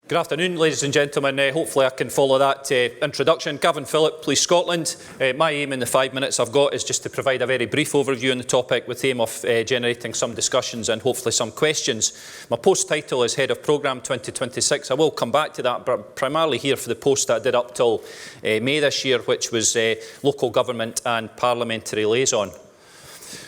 Good afternoon, ladies and gentlemen. Hopefully I can follow that introduction. Gavin, Phillip, Police Scotland. My aim in the 5 minutes I've got is just to provide a very brief overview on the topic with the aim of generating some discussions and hopefully some questions. My post title is Head of Programme 2026. I will come back to that, but I'm primarily here for the post that I did up till May this year, which was Local Government and Parliamentary Liaison.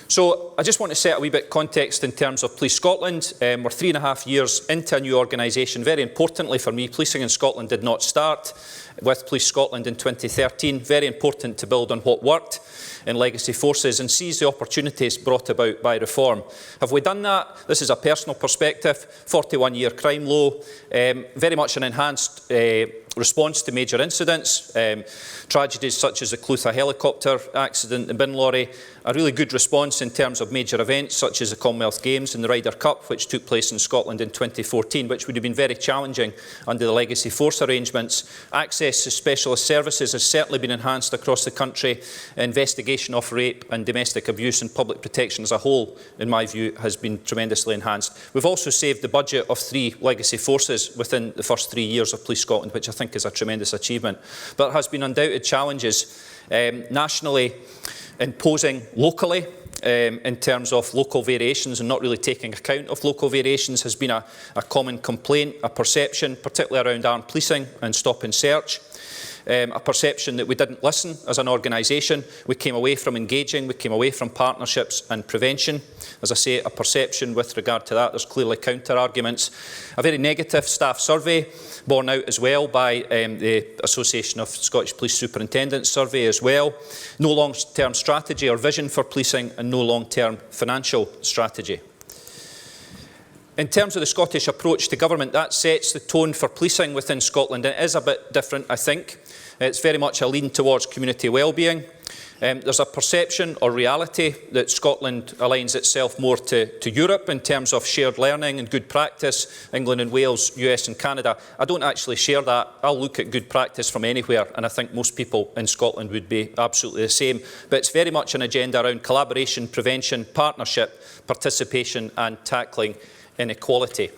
So I just want to set a wee bit of context in terms of Police Scotland. We're 3.5 years into a new organisation. Very importantly for me, policing in Scotland did not start with Police Scotland in 2013. Very important to build on what worked in legacy forces and seize the opportunities brought about by reform. Have we done that? This is a personal perspective. 41-year crime low, very much an enhanced response to major incidents, tragedies such as the Clutha helicopter accident, the bin lorry, a really good response in terms of major events such as the Commonwealth Games and the Ryder Cup, which took place in Scotland in 2014, which would have been very challenging under the legacy force arrangements. Access to specialist services has certainly been enhanced across the country. Investigation of rape and domestic abuse and public protection as a whole, in my view, has been tremendously enhanced. We've also saved the budget of 3 legacy forces within the first 3 years of Police Scotland, which I think is a tremendous achievement. But there has been undoubted challenges nationally, imposing locally in terms of local variations and not really taking account of local variations has been a common complaint, a perception, particularly around armed policing and stop and search. A perception that we didn't listen as an organisation. We came away from engaging, we came away from partnerships and prevention. As I say, a perception with regard to that. There's clearly counter-arguments. A very negative staff survey, borne out as well by the Association of Scottish Police Superintendents survey as well. No long-term strategy or vision for policing and no long-term financial strategy. In terms of the Scottish approach to government, that sets the tone for policing within Scotland. It is a bit different, I think. It's very much a lean towards community wellbeing. There's a perception or reality that Scotland aligns itself more to Europe in terms of shared learning and good practice, England and Wales, US and Canada. I don't actually share that. I'll look at good practice from anywhere, and I think most people in Scotland would be absolutely the same. But it's very much an agenda around collaboration, prevention, partnership, participation and tackling inequality.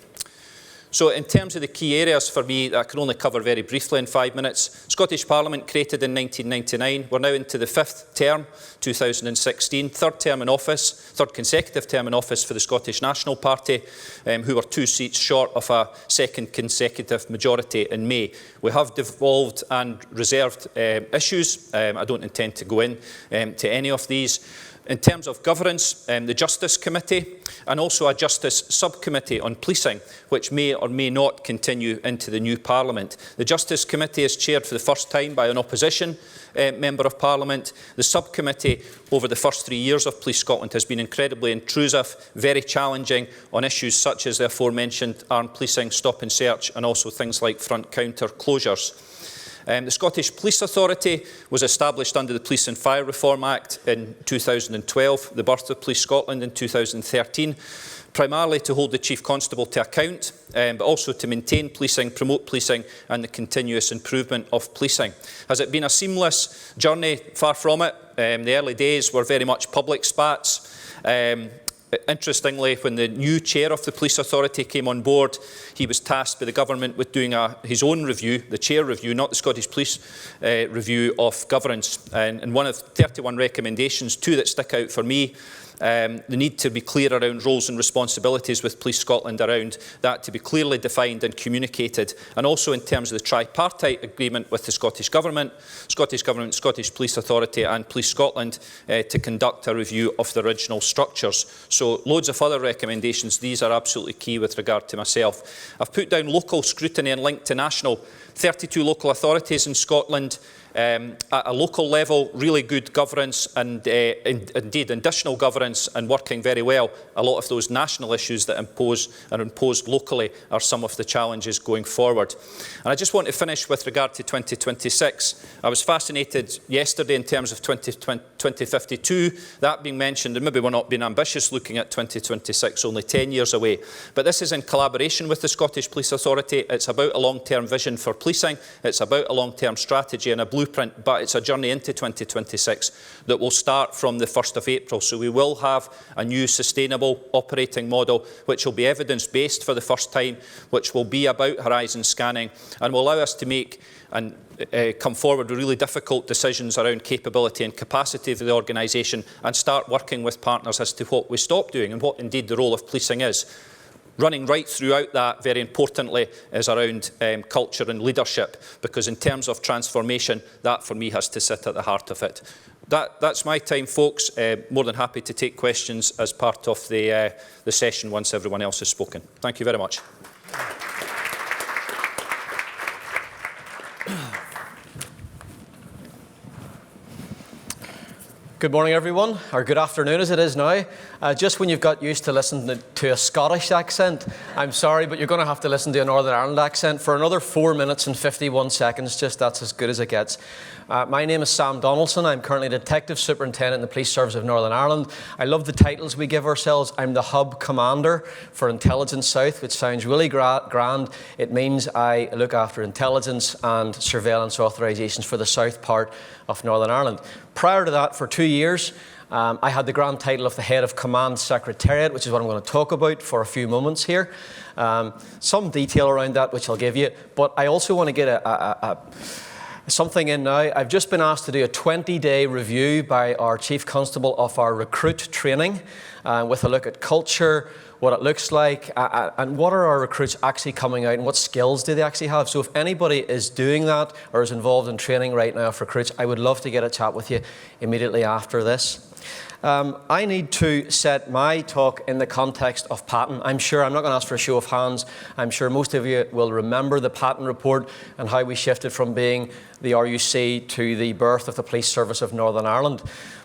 So in terms of the key areas for me that I can only cover very briefly in 5 minutes, Scottish Parliament created in 1999. We're now into the 5th term, 2016, third consecutive term in office for the Scottish National Party, who were 2 seats short of a second consecutive majority in May. We have devolved and reserved issues. I don't intend to go in to any of these. In terms of governance, the Justice Committee and also a Justice Subcommittee on Policing, which may or may not continue into the new Parliament. The Justice Committee is chaired for the first time by an opposition Member of Parliament. The Subcommittee over the first 3 years of Police Scotland has been incredibly intrusive, very challenging on issues such as the aforementioned armed policing, stop and search and also things like front counter closures. The Scottish Police Authority was established under the Police and Fire Reform Act in 2012, the birth of Police Scotland in 2013, primarily to hold the Chief Constable to account, but also to maintain policing, promote policing and the continuous improvement of policing. Has it been a seamless journey? Far from it. The early days were very much public spats. Interestingly, when the new chair of the Police Authority came on board, he was tasked by the government with doing his own review, the chair review, not the Scottish Police review of governance. And one of 31 recommendations, 2 that stick out for me, the need to be clear around roles and responsibilities with Police Scotland, around that to be clearly defined and communicated, and also in terms of the tripartite agreement with the Scottish Government, Scottish Police Authority and Police Scotland to conduct a review of the original structures. So loads of other recommendations. These are absolutely key with regard to myself. I've put down local scrutiny and linked to national. 32 local authorities in Scotland. At a local level, really good governance and indeed additional governance and working very well. A lot of those national issues that are imposed locally are some of the challenges going forward. And I just want to finish with regard to 2026. I was fascinated yesterday in terms of 2052, that being mentioned, and maybe we're not being ambitious looking at 2026, only 10 years away. But this is in collaboration with the Scottish Police Authority. It's about a long-term vision for policing. It's about a long-term strategy and a blueprint, but it's a journey into 2026 that will start from the 1st of April. So we will have a new sustainable operating model, which will be evidence-based for the first time, which will be about horizon scanning and will allow us to make and come forward with really difficult decisions around capability and capacity of the organisation and start working with partners as to what we stop doing and what indeed the role of policing is. Running right throughout that, very importantly, is around culture and leadership, because in terms of transformation, that for me has to sit at the heart of it. That's my time, folks. More than happy to take questions as part of the session once everyone else has spoken. Thank you very much. Good morning, everyone, or good afternoon as it is now. Just when you've got used to listening to a Scottish accent, I'm sorry, but you're going to have to listen to a Northern Ireland accent for another 4 minutes and 51 seconds, just that's as good as it gets. My name is Sam Donaldson. I'm currently Detective Superintendent in the Police Service of Northern Ireland. I love the titles we give ourselves. I'm the Hub Commander for Intelligence South, which sounds really grand. It means I look after intelligence and surveillance authorisations for the south part of Northern Ireland. Prior to that, for 2 years, I had the grand title of the Head of Command Secretariat, which is what I'm going to talk about for a few moments here. Some detail around that, which I'll give you, but I also want to get something in now. I've just been asked to do a 20-day review by our Chief Constable of our recruit training with a look at culture, what it looks like, and what are our recruits actually coming out and what skills do they actually have. So if anybody is doing that or is involved in training right now for recruits, I would love to get a chat with you immediately after this. I need to set my talk in the context of Patton. I'm sure, I'm not going to ask for a show of hands, I'm sure most of you will remember the Patton report and how we shifted from being the RUC to the birth of the Police Service of Northern Ireland.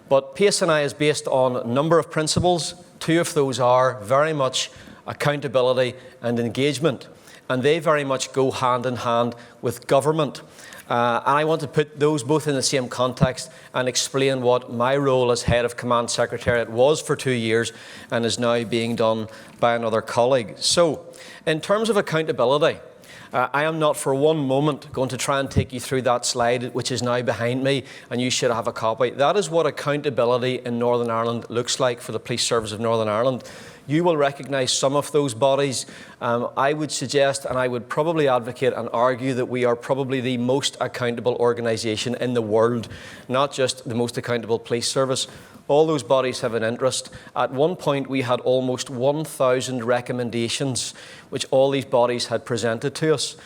But PSNI is based on a number of principles. 2 of those are very much accountability and engagement, and they very much go hand in hand with government. And I want to put those both in the same context and explain what my role as Head of Command Secretariat was for 2 years and is now being done by another colleague. So, in terms of accountability, I am not for one moment going to try and take you through that slide, which is now behind me, and you should have a copy. That is what accountability in Northern Ireland looks like for the Police Service of Northern Ireland. You will recognise some of those bodies. I would suggest, and I would probably advocate and argue, that we are probably the most accountable organisation in the world, not just the most accountable police service. All those bodies have an interest. At one point, we had almost 1,000 recommendations, which all these bodies had presented to us.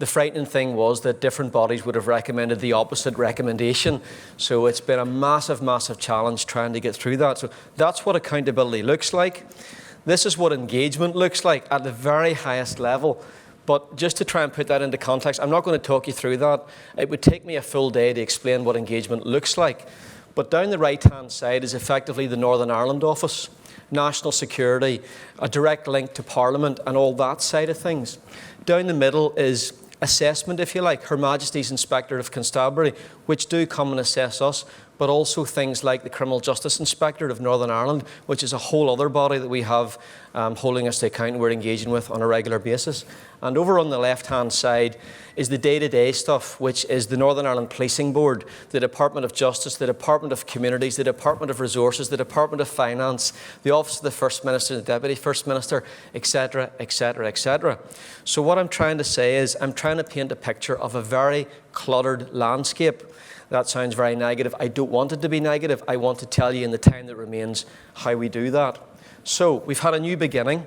The frightening thing was that different bodies would have recommended the opposite recommendation. So it's been a massive, massive challenge trying to get through that. So that's what accountability looks like. This is what engagement looks like at the very highest level. But just to try and put that into context, I'm not going to talk you through that. It would take me a full day to explain what engagement looks like. But down the right-hand side is effectively the Northern Ireland office, national security, a direct link to Parliament and all that side of things. Down the middle is assessment, if you like, Her Majesty's Inspector of Constabulary, which do come and assess us, but also things like the Criminal Justice Inspectorate of Northern Ireland, which is a whole other body that we have holding us to account and we're engaging with on a regular basis. And over on the left-hand side is the day-to-day stuff, which is the Northern Ireland Policing Board, the Department of Justice, the Department of Communities, the Department of Resources, the Department of Finance, the Office of the First Minister, the Deputy First Minister, etc., etc., etc. So what I'm trying to say is I'm trying to paint a picture of a very cluttered landscape. That sounds very negative. I don't want it to be negative. I want to tell you in the time that remains how we do that. So we've had a new beginning.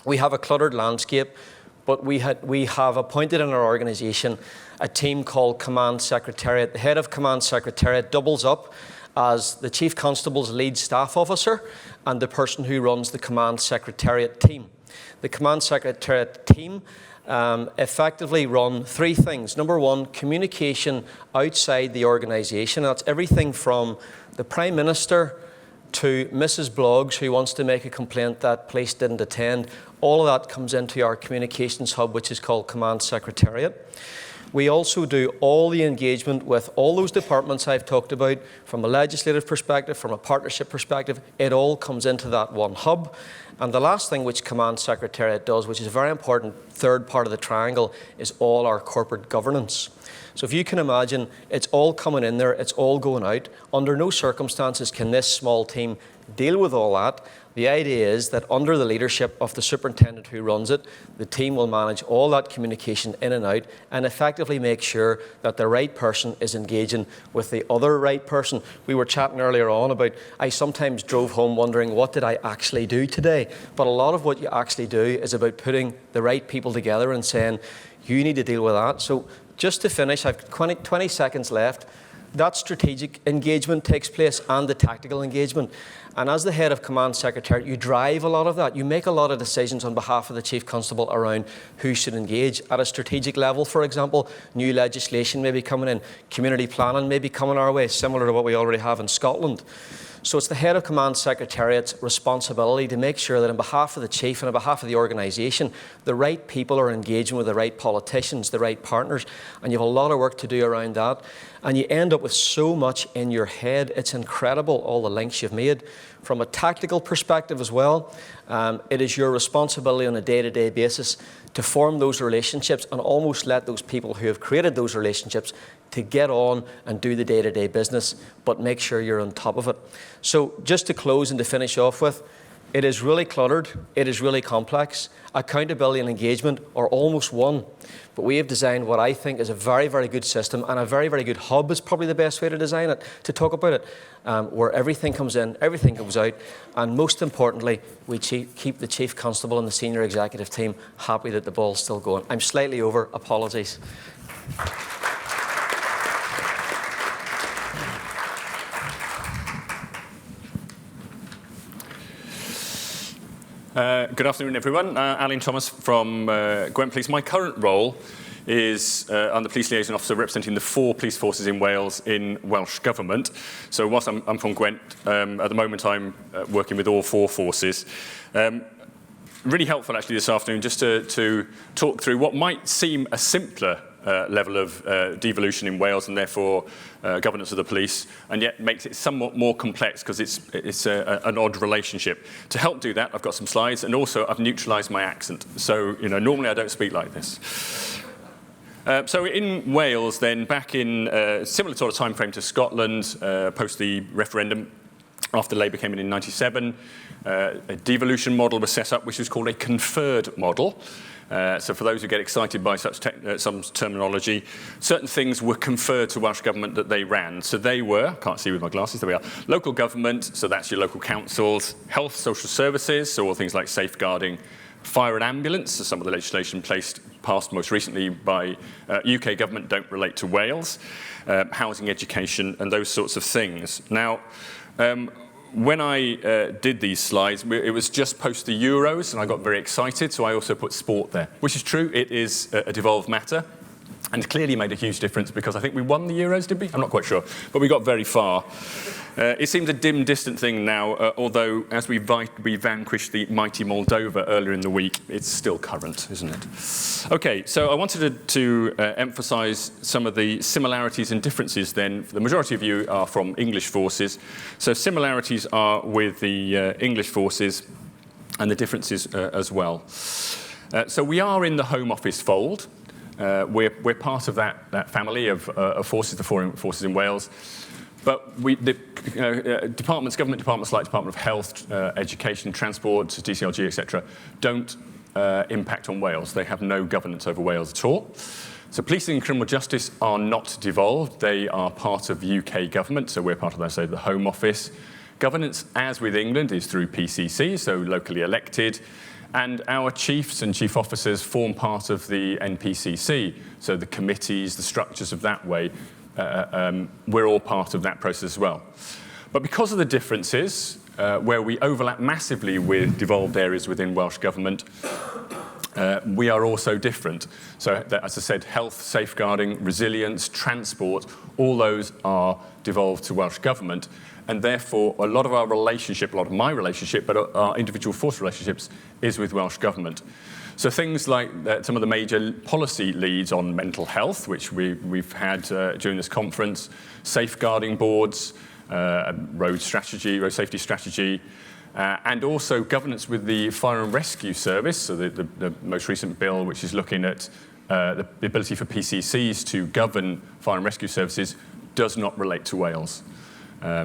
We have a cluttered landscape, but we have appointed in our organisation a team called Command Secretariat. The Head of Command Secretariat doubles up as the Chief Constable's lead staff officer and the person who runs the Command Secretariat team. The Command Secretariat team effectively run 3 things. Number 1, communication outside the organisation. That's everything from the Prime Minister to Mrs. Bloggs, who wants to make a complaint that police didn't attend. All of that comes into our communications hub, which is called Command Secretariat. We also do all the engagement with all those departments I've talked about, from a legislative perspective, from a partnership perspective. It all comes into that one hub. And the last thing which Command Secretariat does, which is a very important third part of the triangle, is all our corporate governance. So if you can imagine, it's all coming in there, it's all going out. Under no circumstances can this small team deal with all that. The idea is that under the leadership of the superintendent who runs it, the team will manage all that communication in and out and effectively make sure that the right person is engaging with the other right person. We were chatting earlier on about, I sometimes drove home wondering, what did I actually do today? But a lot of what you actually do is about putting the right people together and saying, you need to deal with that. So just to finish, I've 20 seconds left. That strategic engagement takes place and the tactical engagement. And as the head of Command Secretariat, you drive a lot of that. You make a lot of decisions on behalf of the Chief Constable around who should engage. At a strategic level, for example, new legislation may be coming in, community planning may be coming our way, similar to what we already have in Scotland. So it's the head of Command Secretariat's responsibility to make sure that on behalf of the Chief and on behalf of the organisation, the right people are engaging with the right politicians, the right partners, and you have a lot of work to do around that. And you end up with so much in your head. It's incredible, all the links you've made. From a tactical perspective as well, it is your responsibility on a day-to-day basis to form those relationships and almost let those people who have created those relationships to get on and do the day-to-day business, but make sure you're on top of it. So just to close and to finish off with, it is really cluttered, it is really complex. Accountability and engagement are almost one, but we have designed what I think is a very, very good system, and a very, very good hub is probably the best way to design it, to talk about it, where everything comes in, everything comes out, and most importantly, we keep the Chief Constable and the senior executive team happy that the ball's still going. I'm slightly over, apologies. Good afternoon, everyone. Alun Thomas from Gwent Police. My current role is I'm the Police Liaison Officer representing the 4 police forces in Wales in Welsh Government. So whilst I'm from Gwent, at the moment I'm working with all 4 forces. Really helpful actually this afternoon just to talk through what might seem a simpler level of devolution in Wales and therefore governance of the police, and yet makes it somewhat more complex because it's an odd relationship. To help do that, I've got some slides, and also I've neutralised my accent. So, normally I don't speak like this. So in Wales then, back in similar sort of time frame to Scotland, post the referendum, after Labour came in 97, a devolution model was set up, which was called a conferred model. So for those who get excited by such some terminology, certain things were conferred to Welsh Government that they ran. So they were, can't see with my glasses, there we are, local government, so that's your local councils, health, social services, so all things like safeguarding, fire and ambulance, so some of the legislation passed most recently by UK government don't relate to Wales, housing, education, and those sorts of things. Now, when I did these slides, it was just post the Euros, and I got very excited, so I also put sport there, which is true. It is a devolved matter, and clearly made a huge difference because I think we won the Euros, did we? I'm not quite sure, but we got very far. It seems a dim, distant thing now, although as we vanquished the mighty Moldova earlier in the week, it's still current, isn't it? Okay, so I wanted to emphasise some of the similarities and differences then. The majority of you are from English forces, so similarities are with the English forces and the differences as well. So we are in the Home Office fold. We're part of that family of forces, the 4 forces in Wales. But government departments like Department of Health, Education, Transport, DCLG, etc., don't impact on Wales. They have no governance over Wales at all. So policing and criminal justice are not devolved. They are part of UK government, so we're part of, the Home Office. Governance, as with England, is through PCC, so locally elected. And our chiefs and chief officers form part of the NPCC, so the committees, the structures of that way, we're all part of that process as well. But because of the differences, where we overlap massively with devolved areas within Welsh Government, we are also different. So, as I said, health, safeguarding, resilience, transport, all those are devolved to Welsh Government. And therefore, a lot of our relationship, a lot of my relationship, but our individual force relationships is with Welsh Government. So things like some of the major policy leads on mental health, which we've had during this conference, safeguarding boards, road safety strategy, and also governance with the Fire and Rescue Service, so the most recent bill which is looking at the ability for PCCs to govern fire and rescue services does not relate to Wales.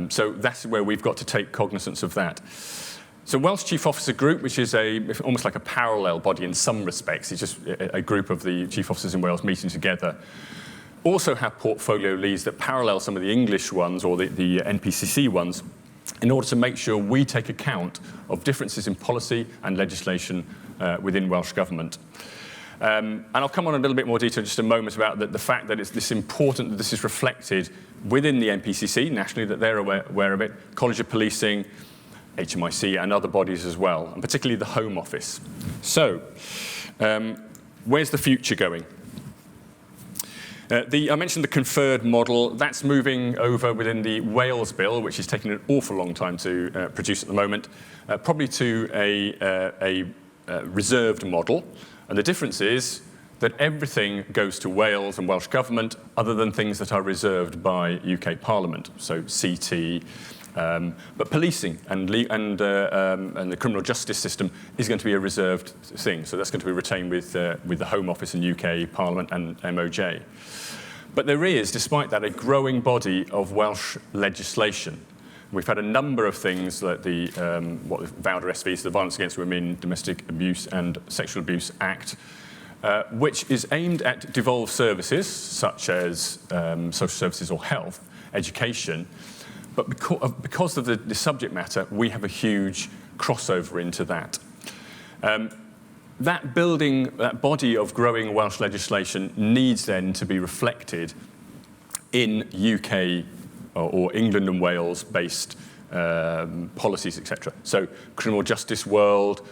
So that's where we've got to take cognizance of that. So Welsh Chief Officer Group, which is almost like a parallel body in some respects, it's just a group of the chief officers in Wales meeting together, also have portfolio leads that parallel some of the English ones or the NPCC ones in order to make sure we take account of differences in policy and legislation within Welsh Government. And I'll come on a little bit more detail in just a moment about the fact that it's this important that this is reflected within the NPCC nationally, that they're aware of it, College of Policing, HMIC and other bodies as well, and particularly the Home Office. So, where's the future going? I mentioned the conferred model. That's moving over within the Wales Bill, which is taking an awful long time to produce at the moment, probably to a reserved model. And the difference is that everything goes to Wales and Welsh Government other than things that are reserved by UK Parliament, so CT. But policing and the criminal justice system is going to be a reserved thing. So that's going to be retained with the Home Office and UK Parliament and MOJ. But there is, despite that, a growing body of Welsh legislation. We've had a number of things like the VAWDA-SV, so the Violence Against Women, Domestic Abuse and Sexual Abuse Act, which is aimed at devolved services such as social services or health, education. But because of the subject matter, we have a huge crossover into that. That body of growing Welsh legislation needs then to be reflected in UK or England and Wales-based policies, etc. So criminal justice world,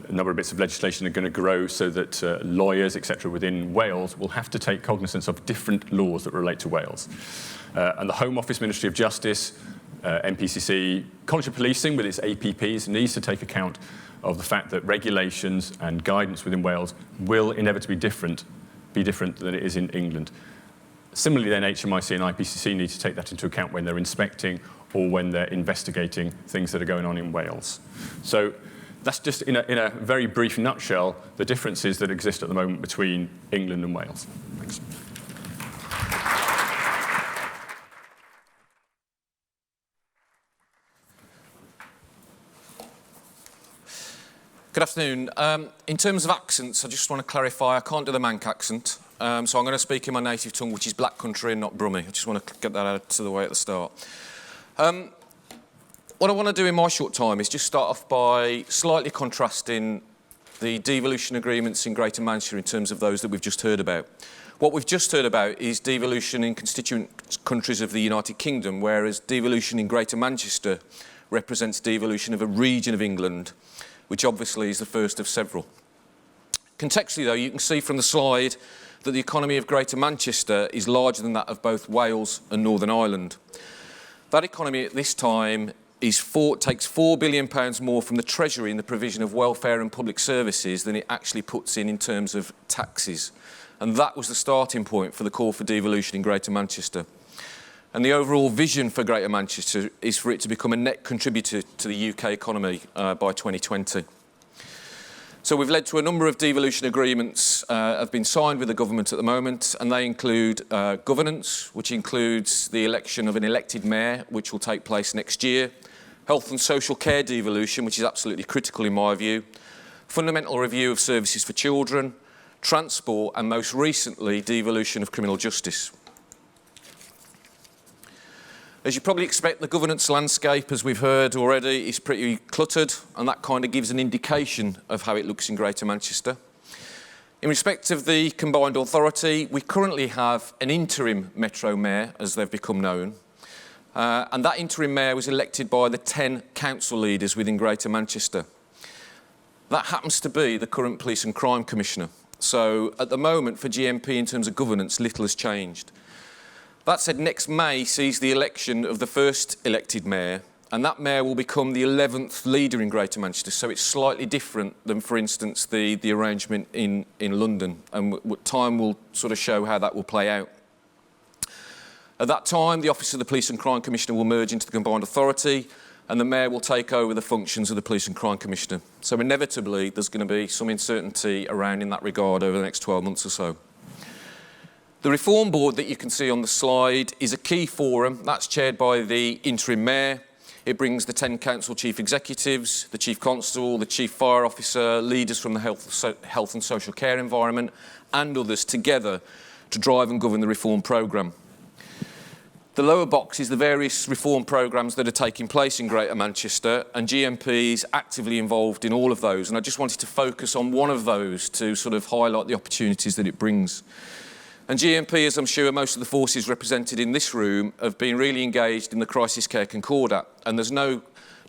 a number of bits of legislation are going to grow so that lawyers, etc., within Wales will have to take cognizance of different laws that relate to Wales. And the Home Office, Ministry of Justice, NPCC, College of Policing with its APPs needs to take account of the fact that regulations and guidance within Wales will inevitably be different than it is in England. Similarly then, HMIC and IPCC need to take that into account when they're inspecting or when they're investigating things that are going on in Wales. So that's just, in a very brief nutshell, the differences that exist at the moment between England and Wales. Thanks. Good afternoon. In terms of accents, I just want to clarify, I can't do the Manc accent, so I'm going to speak in my native tongue, which is Black Country and not Brummie. I just want to get that out of the way at the start. What I want to do in my short time is just start off by slightly contrasting the devolution agreements in Greater Manchester in terms of those that we've just heard about. What we've just heard about is devolution in constituent countries of the United Kingdom, whereas devolution in Greater Manchester represents devolution of a region of England, which obviously is the first of several. Contextually, though, you can see from the slide that the economy of Greater Manchester is larger than that of both Wales and Northern Ireland. That economy at this time takes £4 billion more from the Treasury in the provision of welfare and public services than it actually puts in terms of taxes. And that was the starting point for the call for devolution in Greater Manchester. And the overall vision for Greater Manchester is for it to become a net contributor to the UK economy by 2020. So we've led to a number of devolution agreements have been signed with the government at the moment, and they include governance, which includes the election of an elected mayor, which will take place next year, health and social care devolution, which is absolutely critical in my view, fundamental review of services for children, transport, and most recently, devolution of criminal justice. As you probably expect, the governance landscape, as we've heard already, is pretty cluttered, and that kind of gives an indication of how it looks in Greater Manchester. In respect of the combined authority, we currently have an interim Metro Mayor, as they've become known, and that interim Mayor was elected by the 10 council leaders within Greater Manchester. That happens to be the current Police and Crime Commissioner. So at the moment, for GMP in terms of governance, little has changed. That said, next May sees the election of the first elected mayor, and that mayor will become the 11th leader in Greater Manchester, so it's slightly different than, for instance, the arrangement in London, and time will sort of show how that will play out. At that time, the Office of the Police and Crime Commissioner will merge into the Combined Authority, and the mayor will take over the functions of the Police and Crime Commissioner. So inevitably, there's going to be some uncertainty around in that regard over the next 12 months or so. The Reform Board that you can see on the slide is a key forum. That's chaired by the interim mayor. It brings the 10 council chief executives, the chief constable, the chief fire officer, leaders from the health and social care environment, and others together to drive and govern the reform programme. The lower box is the various reform programmes that are taking place in Greater Manchester, and GMP is actively involved in all of those. And I just wanted to focus on one of those to sort of highlight the opportunities that it brings. And GMP, as I'm sure most of the forces represented in this room, have been really engaged in the Crisis Care Concordat. And there's no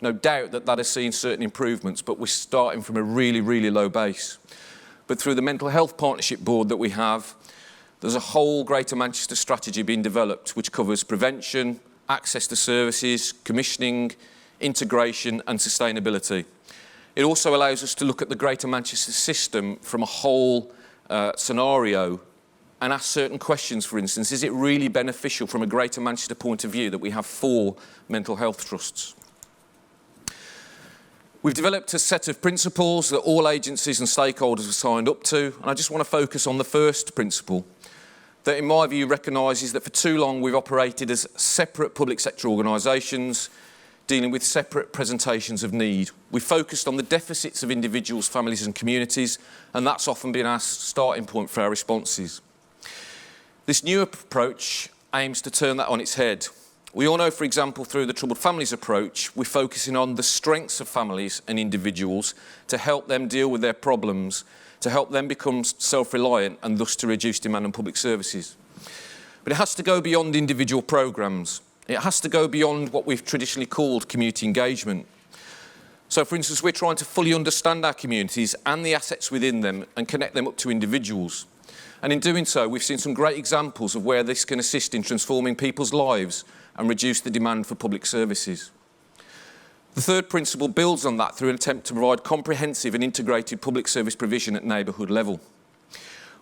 doubt that that has seen certain improvements, but we're starting from a really, really low base. But through the Mental Health Partnership Board that we have, there's a whole Greater Manchester strategy being developed which covers prevention, access to services, commissioning, integration and sustainability. It also allows us to look at the Greater Manchester system from a whole scenario and ask certain questions. For instance, is it really beneficial from a Greater Manchester point of view that we have 4 mental health trusts? We've developed a set of principles that all agencies and stakeholders have signed up to, and I just want to focus on the first principle, that in my view recognises that for too long we've operated as separate public sector organisations dealing with separate presentations of need. We've focused on the deficits of individuals, families and communities, and that's often been our starting point for our responses. This new approach aims to turn that on its head. We all know, for example, through the Troubled Families approach, we're focusing on the strengths of families and individuals to help them deal with their problems, to help them become self-reliant and thus to reduce demand on public services. But it has to go beyond individual programmes. It has to go beyond what we've traditionally called community engagement. So, for instance, we're trying to fully understand our communities and the assets within them and connect them up to individuals. And in doing so, we've seen some great examples of where this can assist in transforming people's lives and reduce the demand for public services. The third principle builds on that through an attempt to provide comprehensive and integrated public service provision at neighbourhood level.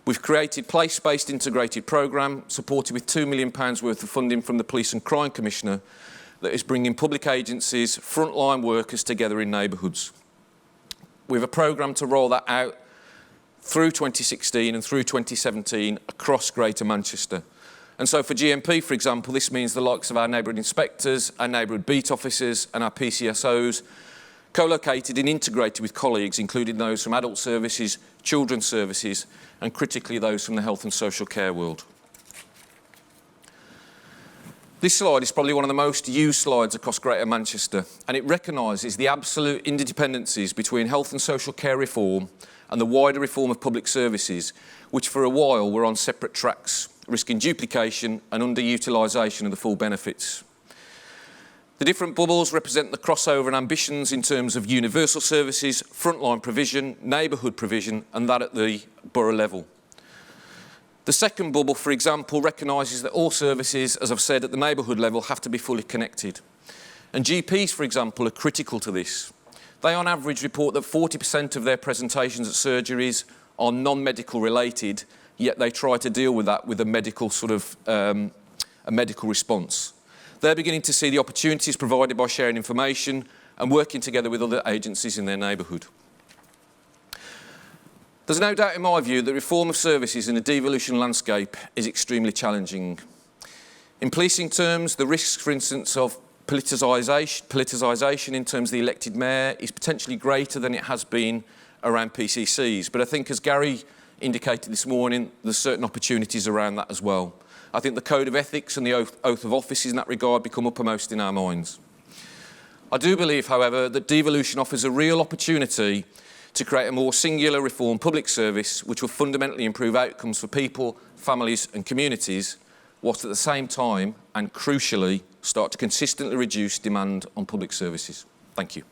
We've created place-based integrated programme supported with £2 million worth of funding from the Police and Crime Commissioner that is bringing public agencies, frontline workers together in neighbourhoods. We have a programme to roll that out through 2016 and through 2017 across Greater Manchester. And so for GMP, for example, this means the likes of our neighbourhood inspectors, our neighbourhood beat officers and our PCSOs co-located and integrated with colleagues, including those from adult services, children's services and critically those from the health and social care world. This slide is probably one of the most used slides across Greater Manchester, and it recognises the absolute interdependencies between health and social care reform and the wider reform of public services, which for a while were on separate tracks, risking duplication and underutilisation of the full benefits. The different bubbles represent the crossover and ambitions in terms of universal services, frontline provision, neighbourhood provision, and that at the borough level. The second bubble, for example, recognises that all services, as I've said, at the neighbourhood level have to be fully connected. And GPs, for example, are critical to this. They, on average, report that 40% of their presentations at surgeries are non-medical related, yet they try to deal with that with a medical a medical response. They're beginning to see the opportunities provided by sharing information and working together with other agencies in their neighbourhood. There's no doubt in my view that reform of services in a devolution landscape is extremely challenging. In policing terms, the risks, for instance, of politicisation in terms of the elected mayor is potentially greater than it has been around PCCs. But I think, as Gary indicated this morning, there's certain opportunities around that as well. I think the code of ethics and the oath of office in that regard become uppermost in our minds. I do believe, however, that devolution offers a real opportunity to create a more singular reform public service which will fundamentally improve outcomes for people, families and communities, whilst at the same time and crucially start to consistently reduce demand on public services. Thank you.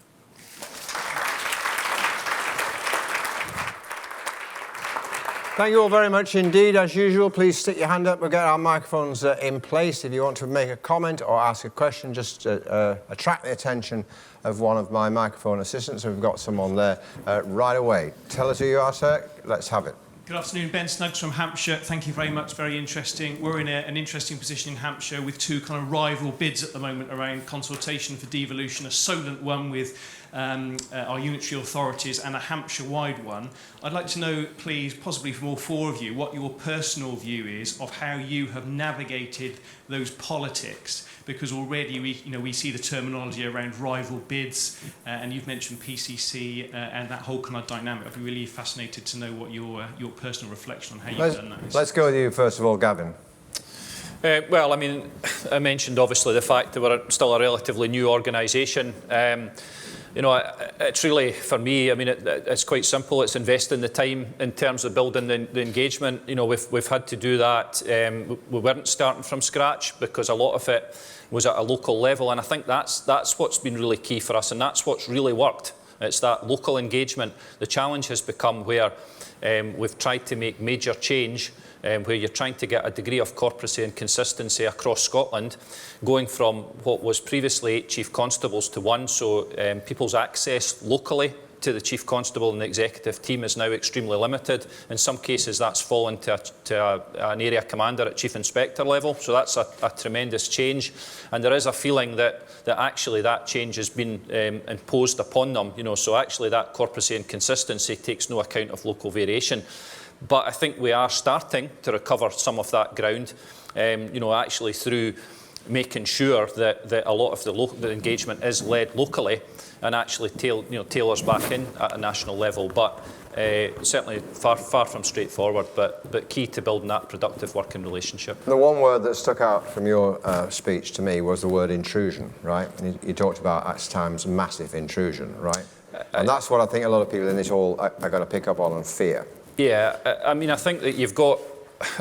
Thank you all very much indeed. As usual, please stick your hand up. We'll get our microphones in place. If you want to make a comment or ask a question, just attract the attention of one of my microphone assistants. We've got someone there right away. Tell us who you are, sir. Let's have it. Good afternoon, Ben Snuggs from Hampshire. Thank you very much, very interesting. We're in an interesting position in Hampshire with two kind of rival bids at the moment around consultation for devolution, a Solent one with our unitary authorities and a Hampshire-wide one. I'd like to know, please, possibly from all four of you, what your personal view is of how you have navigated those politics, because already we see the terminology around rival bids, and you've mentioned PCC and that whole kind of dynamic. I'd be really fascinated to know what your personal reflection on how you've done that is. Let's go with you first of all, Gavin. Well, I mean, I mentioned obviously the fact that we're still a relatively new organisation. You know, it's really, for me, I mean, it's quite simple. It's investing the time in terms of building the engagement. You know, we've had to do that. We weren't starting from scratch because a lot of it was at a local level, and I think that's what's been really key for us, and that's what's really worked. It's that local engagement. The challenge has become where we've tried to make major change, where you're trying to get a degree of corporacy and consistency across Scotland, going from what was previously 8 chief constables to 1, so people's access locally to the chief constable and the executive team is now extremely limited. In some cases that's fallen to an area commander at chief inspector level, so that's a tremendous change, and there is a feeling that actually that change has been imposed upon them, you know, so actually that corporacy and consistency takes no account of local variation. But I think we are starting to recover some of that ground, you know, actually through making sure that a lot of the engagement is led locally and actually tailors back in at a national level. But certainly far from straightforward, but key to building that productive working relationship. The one word that stuck out from your speech to me was the word intrusion, right? And you talked about at times massive intrusion, right? And that's what I think a lot of people in this hall are going to pick up on and fear. Yeah, I mean, I think that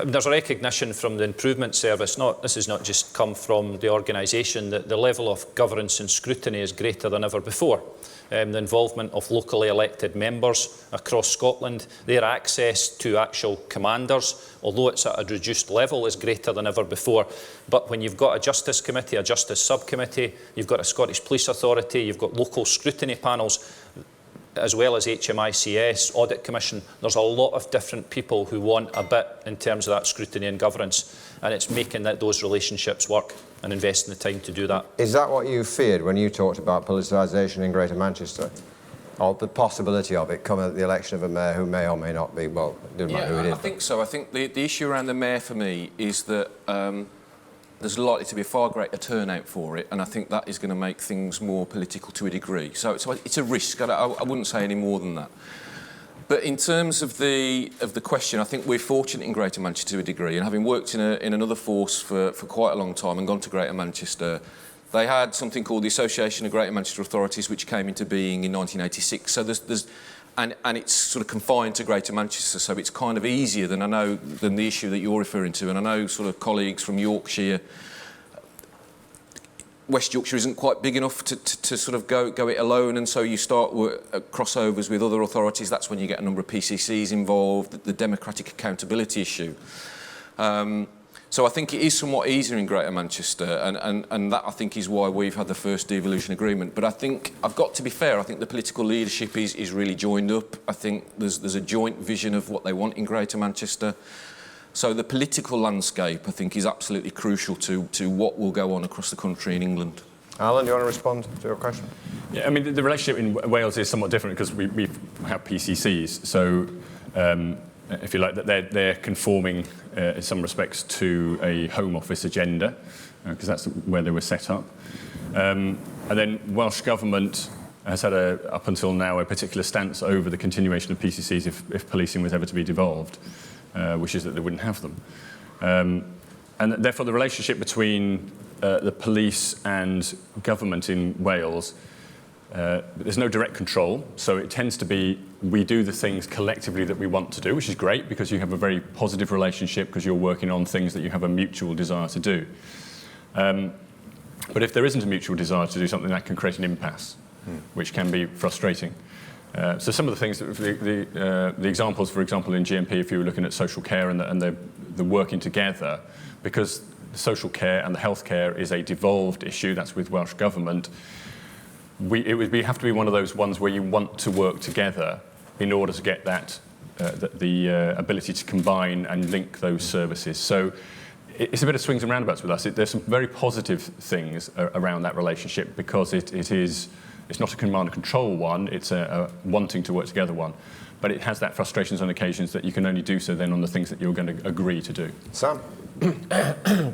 there's a recognition from the improvement service, this has not just come from the organisation, that the level of governance and scrutiny is greater than ever before. The involvement of locally elected members across Scotland, their access to actual commanders, although it's at a reduced level, is greater than ever before. But when you've got a Justice Committee, a Justice Subcommittee, you've got a Scottish Police Authority, you've got local scrutiny panels, as well as HMICS, Audit Commission, there's a lot of different people who want a bit in terms of that scrutiny and governance, and it's making those relationships work and investing the time to do that. Is that what you feared when you talked about politicisation in Greater Manchester? Or the possibility of it coming at the election of a mayor who may or may not be, well, it doesn't matter who it is. I think so. I think the issue around the mayor for me is that there's likely to be a far greater turnout for it, and I think that is going to make things more political to a degree. So it's a risk. I wouldn't say any more than that. But in terms of the question, I think we're fortunate in Greater Manchester to a degree, and having worked in another force for quite a long time and gone to Greater Manchester, they had something called the Association of Greater Manchester Authorities, which came into being in 1986. So and it's sort of confined to Greater Manchester, so it's kind of easier than the issue that you're referring to. And I know sort of colleagues from Yorkshire, West Yorkshire isn't quite big enough to sort of go it alone, and so you start crossovers with other authorities. That's when you get a number of PCCs involved, the democratic accountability issue. So I think it is somewhat easier in Greater Manchester, and that I think is why we've had the first devolution agreement. But I think, I've got to be fair, I think the political leadership is really joined up. I think there's a joint vision of what they want in Greater Manchester. So the political landscape, I think, is absolutely crucial to what will go on across the country in England. Alan, do you want to respond to your question? Yeah, I mean, the relationship in Wales is somewhat different because we have PCCs. So, if you like, that they're conforming in some respects to a Home Office agenda, because that's where they were set up. And then Welsh Government has had, up until now, a particular stance over the continuation of PCCs if policing was ever to be devolved, which is that they wouldn't have them. And therefore, the relationship between the police and government in Wales, there's no direct control, so it tends to be we do the things collectively that we want to do, which is great because you have a very positive relationship because you're working on things that you have a mutual desire to do. But if there isn't a mutual desire to do something, that can create an impasse, which can be frustrating. So some of the things, the examples, for example, in GMP, if you were looking at social care and the working together, because social care and the healthcare is a devolved issue, that's with Welsh Government, we have to be one of those ones where you want to work together in order to get that the ability to combine and link those services. So it's a bit of swings and roundabouts with us. There's some very positive things around that relationship, because it's not a command and control one, it's a wanting to work together one. But it has that frustrations on occasions that you can only do so then on the things that you're going to agree to do. Sam?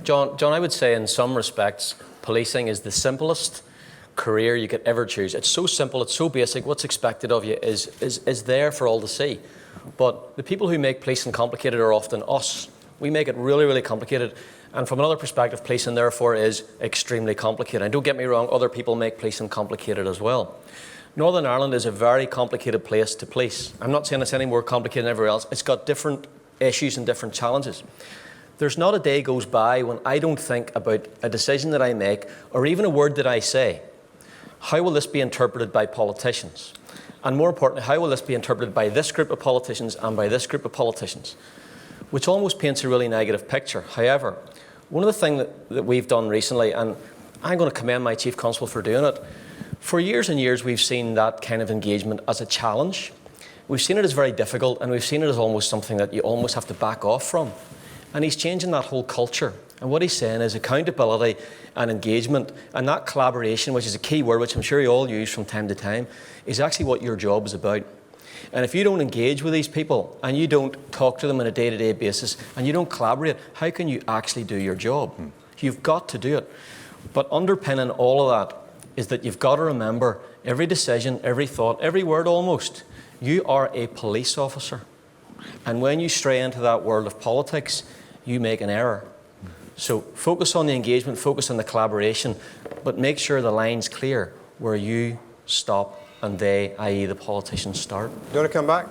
John, I would say in some respects, policing is the simplest career you could ever choose. It's so simple, it's so basic, what's expected of you is there for all to see. But the people who make policing complicated are often us. We make it really, really complicated. And from another perspective, policing therefore is extremely complicated. And don't get me wrong, other people make policing complicated as well. Northern Ireland is a very complicated place to police. I'm not saying it's any more complicated than everywhere else. It's got different issues and different challenges. There's not a day goes by when I don't think about a decision that I make, or even a word that I say. How will this be interpreted by politicians? And more importantly, how will this be interpreted by this group of politicians and by this group of politicians? Which almost paints a really negative picture. However, one of the things that we've done recently, and I'm going to commend my Chief Constable for doing it, for years and years we've seen that kind of engagement as a challenge. We've seen it as very difficult, and we've seen it as almost something that you almost have to back off from. And he's changing that whole culture. And what he's saying is accountability and engagement, and that collaboration, which is a key word which I'm sure you all use from time to time, is actually what your job is about. And if you don't engage with these people and you don't talk to them on a day-to-day basis and you don't collaborate, how can you actually do your job? You've got to do it. But underpinning all of that is that you've got to remember every decision, every thought, every word almost, you are a police officer. And when you stray into that world of politics, you make an error. So focus on the engagement, focus on the collaboration, but make sure the line's clear where you stop and they, i.e. the politicians, start. Do you want to come back?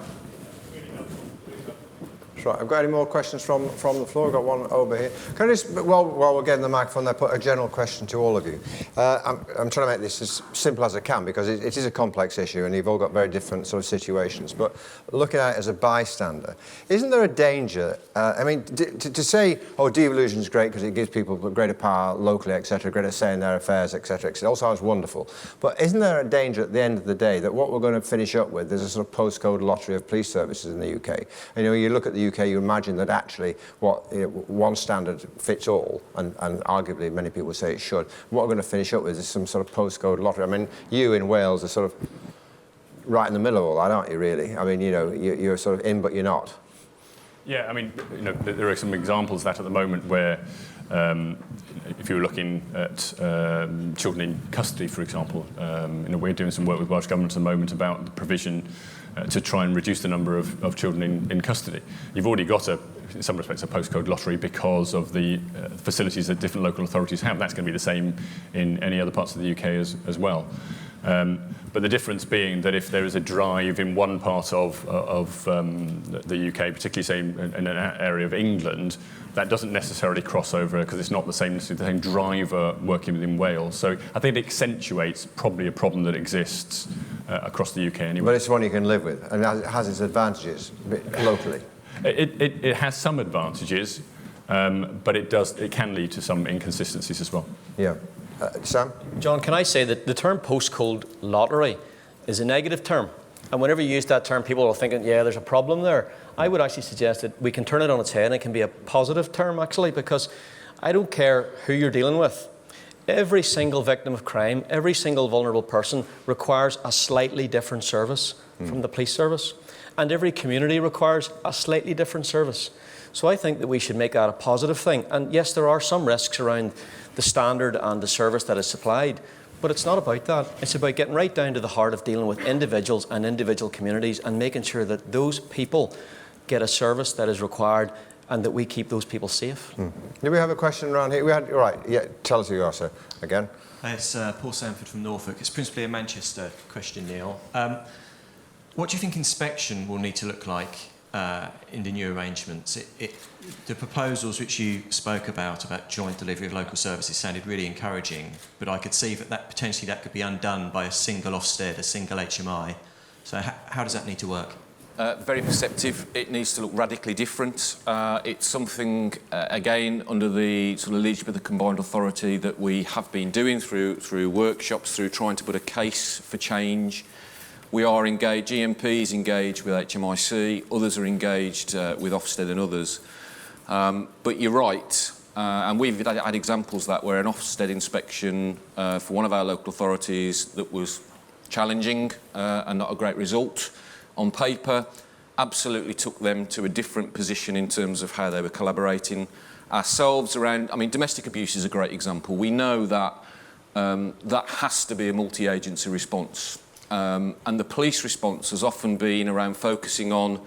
That's right. I've got any more questions from the floor? I've got one over here. Can I just, while we're getting the microphone there, put a general question to all of you? I'm trying to make this as simple as I can, because it is a complex issue and you've all got very different sort of situations. But looking at it as a bystander, isn't there a danger? I mean, to say, oh, devolution is great because it gives people greater power locally, etc., greater say in their affairs, etc., etc. It all sounds wonderful. But isn't there a danger at the end of the day that what we're going to finish up with is a sort of postcode lottery of police services in the UK? And, you look at the UK, you imagine that actually one standard fits all, and arguably many people say it should. What we're going to finish up with is some sort of postcode lottery. I mean, you in Wales are sort of right in the middle of all that, aren't you, really? I mean, you're sort of in, but you're not. Yeah, I mean, there are some examples of that at the moment where, if you're looking at children in custody, for example, we're doing some work with Welsh Government at the moment about the provision to try and reduce the number of children in custody. You've already got, in some respects, a postcode lottery because of the facilities that different local authorities have. That's going to be the same in any other parts of the UK as well. But the difference being that if there is a drive in one part of the UK, particularly say in an area of England, that doesn't necessarily cross over because it's not the same driver working within Wales. So I think it accentuates probably a problem that exists across the UK anyway. But it's one you can live with, and it has its advantages locally. It has some advantages, but it can lead to some inconsistencies as well. Yeah. Sam? John, can I say that the term postcode lottery is a negative term? And whenever you use that term, people are thinking, yeah, there's a problem there. I would actually suggest that we can turn it on its head and it can be a positive term, actually, because I don't care who you're dealing with. Every single victim of crime, every single vulnerable person requires a slightly different service from the police service. And every community requires a slightly different service. So I think that we should make that a positive thing. And yes, there are some risks around the standard and the service that is supplied, but it's not about that. It's about getting right down to the heart of dealing with individuals and individual communities and making sure that those people get a service that is required and that we keep those people safe. Do we have a question around here? Right, yeah, tell us who you are, sir, again. It's Paul Sanford from Norfolk. It's principally a Manchester question, Neil. What do you think inspection will need to look like in the new arrangements? The proposals which you spoke about joint delivery of local services sounded really encouraging, but I could see that potentially that could be undone by a single Ofsted, a single HMI. So how does that need to work? Very perceptive. It needs to look radically different. It's something, again, under the sort of leadership of the combined authority that we have been doing through workshops, through trying to put a case for change. We are engaged, GMP is engaged with HMIC, others are engaged with Ofsted and others. But you're right, and we've had examples of that where an Ofsted inspection for one of our local authorities that was challenging and not a great result on paper, absolutely took them to a different position in terms of how they were collaborating. Ourselves around, I mean, domestic abuse is a great example. We know that that has to be a multi-agency response. And the police response has often been around focusing on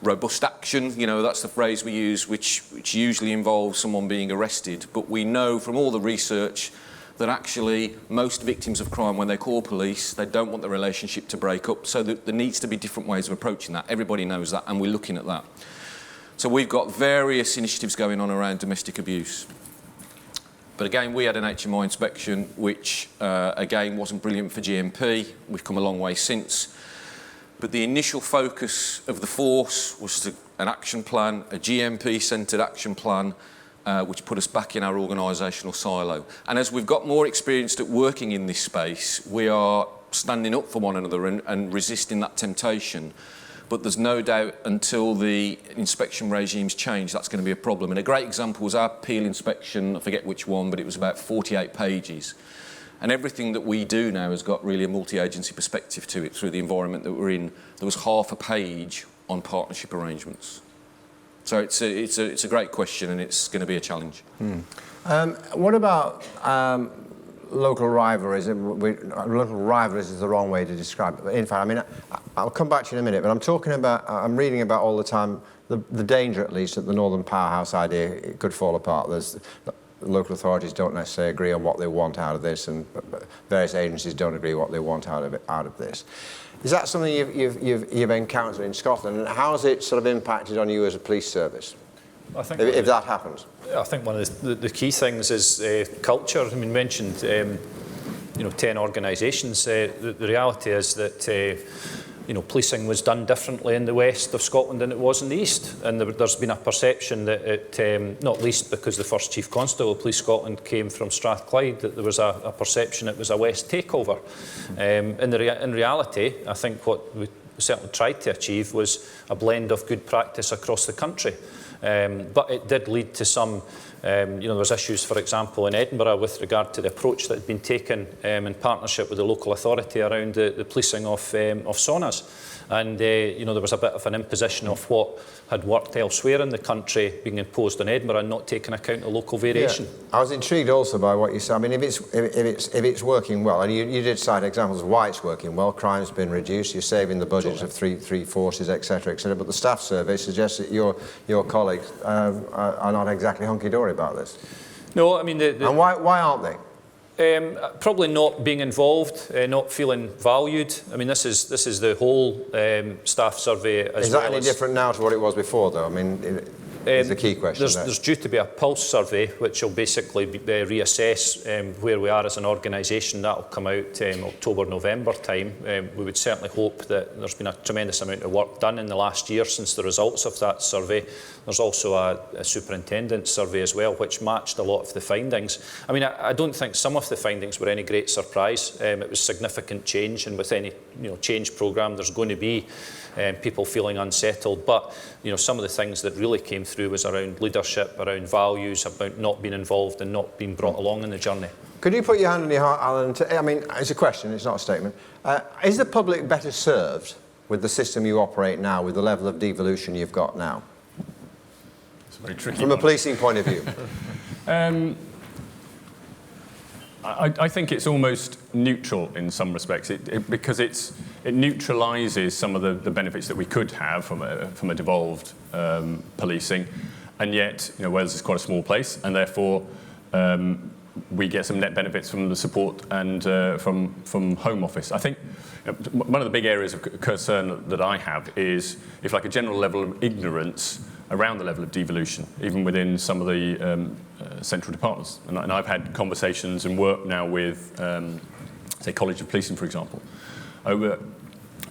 robust action, you know, that's the phrase we use, which usually involves someone being arrested. But we know from all the research that actually most victims of crime, when they call police, they don't want the relationship to break up. So there needs to be different ways of approaching that. Everybody knows that, and we're looking at that. So we've got various initiatives going on around domestic abuse. But again, we had an HMI inspection, which again wasn't brilliant for GMP. We've come a long way since. But the initial focus of the force was an action plan, a GMP-centred action plan, which put us back in our organisational silo. And as we've got more experienced at working in this space, we are standing up for one another and resisting that temptation. But there's no doubt until the inspection regimes change, that's going to be a problem. And a great example was our Peel inspection, I forget which one, but it was about 48 pages. And everything that we do now has got really a multi-agency perspective to it through the environment that we're in. There was half a page on partnership arrangements. So it's a great question, and it's going to be a challenge. What about local rivalries? Local rivalries is the wrong way to describe it. In fact, I mean, I'll come back to you in a minute, but I'm talking about, I'm reading about all the time the danger, at least, that the Northern Powerhouse idea it could fall apart. Local authorities don't necessarily agree on what they want out of this, and various agencies don't agree what they want out of this. Is that something you've encountered in Scotland, and how has it sort of impacted on you as a police service? I think if that happens. I think one of the key things is culture. I mean, mentioned 10 organisations. The reality is that policing was done differently in the west of Scotland than it was in the east, and there's been a perception that it, not least because the first Chief Constable of Police Scotland came from Strathclyde, that there was a perception it was a west takeover. In reality, I think what we certainly tried to achieve was a blend of good practice across the country. But it did lead to some, there was issues, for example, in Edinburgh with regard to the approach that had been taken in partnership with the local authority around the policing of saunas. And, there was a bit of an imposition of what had worked elsewhere in the country being imposed on Edinburgh and not taking account of local variation. Yeah. I was intrigued also by what you said. I mean, if it's working well, and you did cite examples of why it's working well, crime's been reduced, you're saving the budgets of three forces, etc., etc. But the staff survey suggests that your colleagues are not exactly hunky-dory about this. No, I mean... And why aren't they? Probably not being involved, not feeling valued. I mean, this is the whole staff survey as well. Is that any different now to what it was before, though? I mean, is the key question. There's due to be a pulse survey, which will basically reassess where we are as an organisation. That will come out October, November time. We would certainly hope that there's been a tremendous amount of work done in the last year since the results of that survey. There's also a superintendent survey as well, which matched a lot of the findings. I mean, I don't think some of the findings were any great surprise. It was significant change, and with any change programme, there's going to be people feeling unsettled. But some of the things that really came through was around leadership, around values, about not being involved and not being brought along in the journey. Could you put your hand on your heart, Alun? I mean, it's a question, it's not a statement. Is the public better served with the system you operate now, with the level of devolution you've got now? It's very tricky. From a policing point of view. I think it's almost neutral in some respects, because it neutralises some of the benefits that we could have from a devolved policing, and yet Wales is quite a small place, and therefore we get some net benefits from the support and from Home Office. I think one of the big areas of concern that I have is, if like a general level of ignorance around the level of devolution, even within some of the central departments. And I've had conversations and work now with, say, College of Policing, for example, over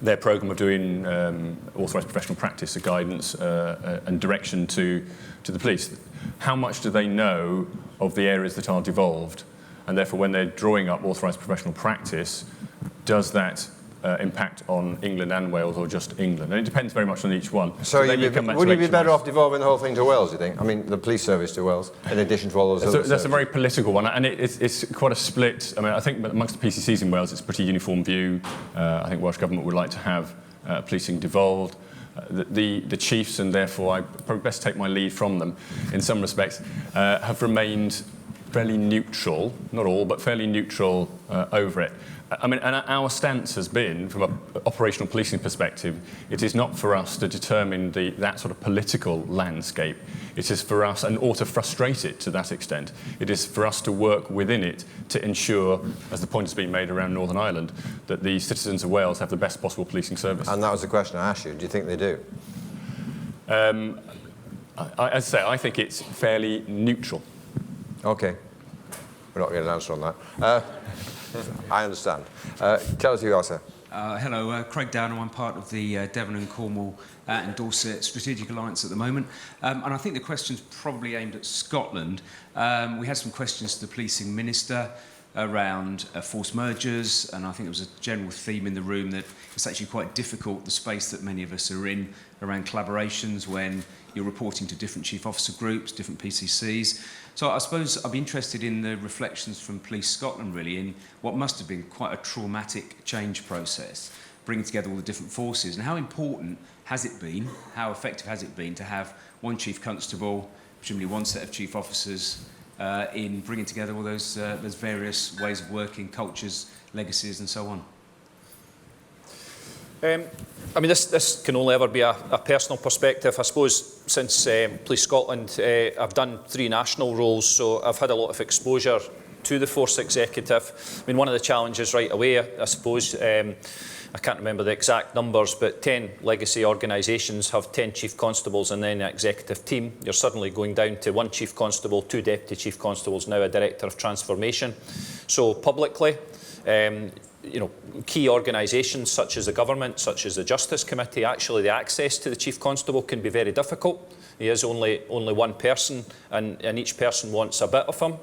their programme of doing authorised professional practice, a guidance and direction to the police. How much do they know of the areas that are devolved? And therefore, when they're drawing up authorised professional practice, does that impact on England and Wales, or just England? And it depends very much on each one. So would you be better off devolving the whole thing to Wales, do you think? I mean, the police service to Wales, in addition to all those other services. That's a very political one, and it's quite a split. I mean, I think amongst the PCCs in Wales, it's a pretty uniform view. I think Welsh Government would like to have policing devolved. The chiefs, and therefore I probably best take my lead from them in some respects, have remained fairly neutral, not all, but fairly neutral over it. I mean, and our stance has been, from an operational policing perspective, it is not for us to determine that sort of political landscape. It is for us, or to frustrate it to that extent. It is for us to work within it to ensure, as the point has been made around Northern Ireland, that the citizens of Wales have the best possible policing service. And that was the question I asked you. Do you think they do? As I say, I think it's fairly neutral. OK. We're not getting an answer on that. I understand. Tell us who you are, sir. Hello, Craig Downham. I'm part of the Devon and Cornwall and Dorset Strategic Alliance at the moment. And I think the question's probably aimed at Scotland. We had some questions to the Policing Minister around forced mergers, and I think there was a general theme in the room that it's actually quite difficult, the space that many of us are in, around collaborations when you're reporting to different chief officer groups, different PCCs. So I suppose I'd be interested in the reflections from Police Scotland, really, in what must have been quite a traumatic change process, bringing together all the different forces. And how important has it been, how effective has it been to have one chief constable, presumably one set of chief officers, in bringing together all those various ways of working, cultures, legacies, and so on? I mean, this can only ever be a personal perspective. I suppose since Police Scotland, I've done 3 national roles, so I've had a lot of exposure to the Force Executive. I mean, one of the challenges right away, I suppose, I can't remember the exact numbers, but 10 legacy organisations have 10 chief constables and then an executive team. You're suddenly going down to 1 chief constable, 2 deputy chief constables, now a director of transformation. So publicly, you know, key organisations such as the government, such as the Justice Committee, actually the access to the Chief Constable can be very difficult. He is only one person, and each person wants a bit of him.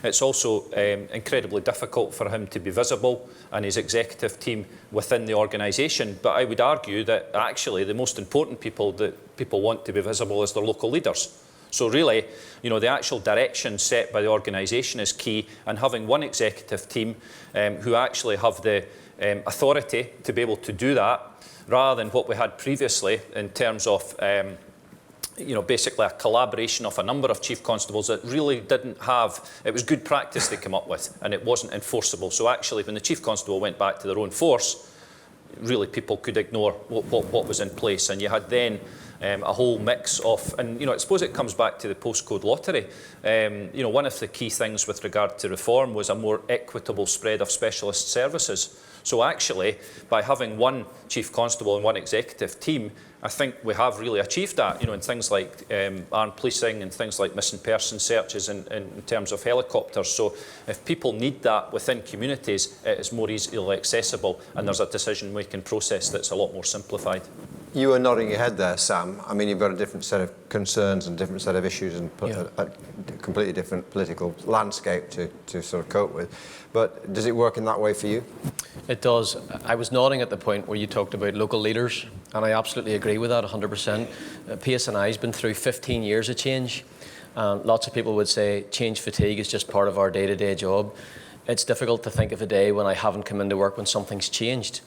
It's also incredibly difficult for him to be visible and his executive team within the organisation. But I would argue that actually the most important people that people want to be visible is their local leaders. So really, you know, the actual direction set by the organisation is key, and having one executive team who actually have the authority to be able to do that, rather than what we had previously in terms of, you know, basically a collaboration of a number of chief constables that really didn't have, it was good practice they came up with, and it wasn't enforceable. So actually, when the chief constable went back to their own force, really people could ignore what was in place, and you had then a whole mix of, and you know, I suppose it comes back to the postcode lottery. You know, one of the key things with regard to reform was a more equitable spread of specialist services. So actually, by having one chief constable and one executive team, I think we have really achieved that, you know, in things like armed policing and things like missing person searches in terms of helicopters. So if people need that within communities, it is more easily accessible, and there's a decision-making process that's a lot more simplified. You were nodding your head there, Sam. I mean, you've got a different set of concerns and different set of issues and a completely different political landscape to sort of cope with. But does it work in that way for you? It does. I was nodding at the point where you talked about local leaders, and I absolutely agree with that 100%. PSNI has been through 15 years of change. Lots of people would say change fatigue is just part of our day-to-day job. It's difficult to think of a day when I haven't come into work when something's changed.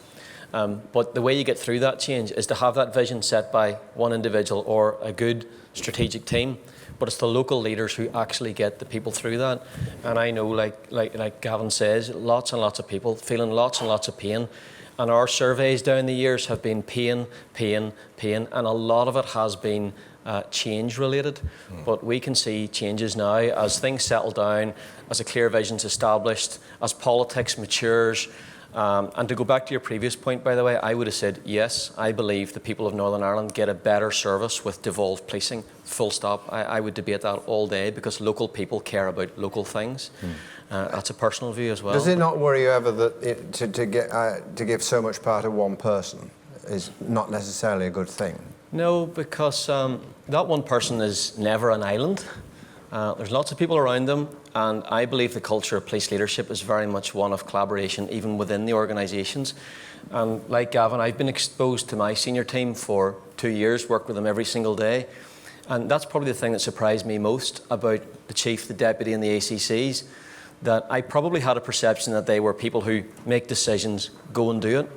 But the way you get through that change is to have that vision set by one individual or a good strategic team. But it's the local leaders who actually get the people through that. And I know, like Gavin says, lots and lots of people feeling lots and lots of pain. And our surveys down the years have been pain, pain, pain. And a lot of it has been change related. But we can see changes now as things settle down, as a clear vision's established, as politics matures, And to go back to your previous point, by the way, I would have said, yes, I believe the people of Northern Ireland get a better service with devolved policing, full stop. I would debate that all day because local people care about local things. That's a personal view as well. Does it not worry you ever that to give so much power to one person is not necessarily a good thing? No, because that one person is never an island. There's lots of people around them, and I believe the culture of police leadership is very much one of collaboration, even within the organisations. And like Gavin, I've been exposed to my senior team for 2 years, worked with them every single day. And that's probably the thing that surprised me most about the chief, the deputy and the ACCs, that I probably had a perception that they were people who make decisions, go and do it.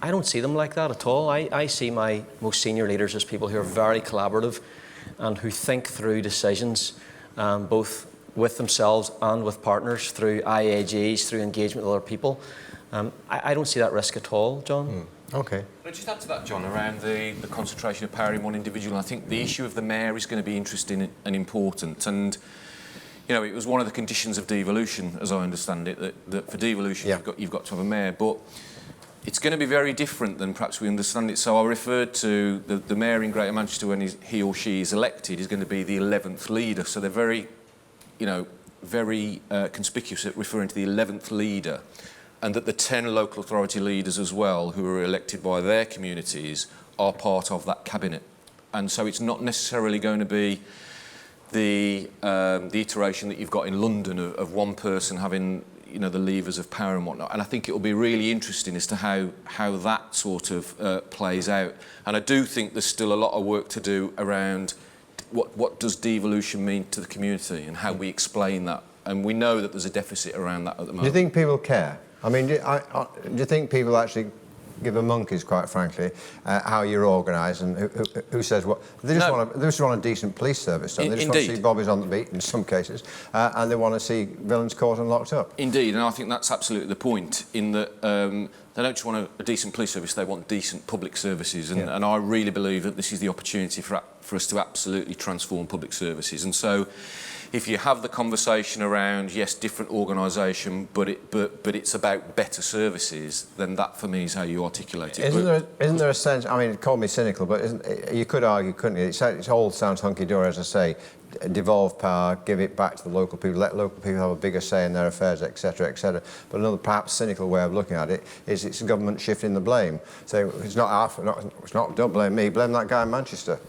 I don't see them like that at all. I see my most senior leaders as people who are very collaborative and who think through decisions, both with themselves and with partners through IAGs, through engagement with other people. I don't see that risk at all, John. Okay. Can I just add to that, John, around the concentration of power in one individual? I think the issue of the mayor is going to be interesting and important. And, you know, it was one of the conditions of devolution, as I understand it, that for devolution you've got to have a mayor. But it's going to be very different than perhaps we understand it. So I referred to the mayor in Greater Manchester when he or she is elected is going to be the 11th leader. So they're very, you know, very conspicuous at referring to the 11th leader, and that the 10 local authority leaders as well, who are elected by their communities, are part of that cabinet. And so it's not necessarily going to be the iteration that you've got in London of one person having, you know, the levers of power and whatnot. And I think it will be really interesting as to how that sort of plays out. And I do think there's still a lot of work to do around what does devolution mean to the community and how we explain that. And we know that there's a deficit around that at the moment. Do you think people care? I mean, do you think people actually give a monkeys, quite frankly, how you're organised and who says what? They just want a decent police service, don't they? They just want to see bobbies on the beat in some cases, and they want to see villains caught and locked up. Indeed, and I think that's absolutely the point, in that they don't just want a decent police service, they want decent public services. And, and I really believe that this is the opportunity for us to absolutely transform public services. And so if you have the conversation around, yes, different organisation, but it's about better services, then that for me is how you articulate it. Isn't there a sense, I mean, call me cynical, but you could argue, couldn't you? It all sounds hunky-dory, as I say, devolve power, give it back to the local people, let local people have a bigger say in their affairs, etc., etc. But another perhaps cynical way of looking at it is it's government shifting the blame. So it's not don't blame me, blame that guy in Manchester.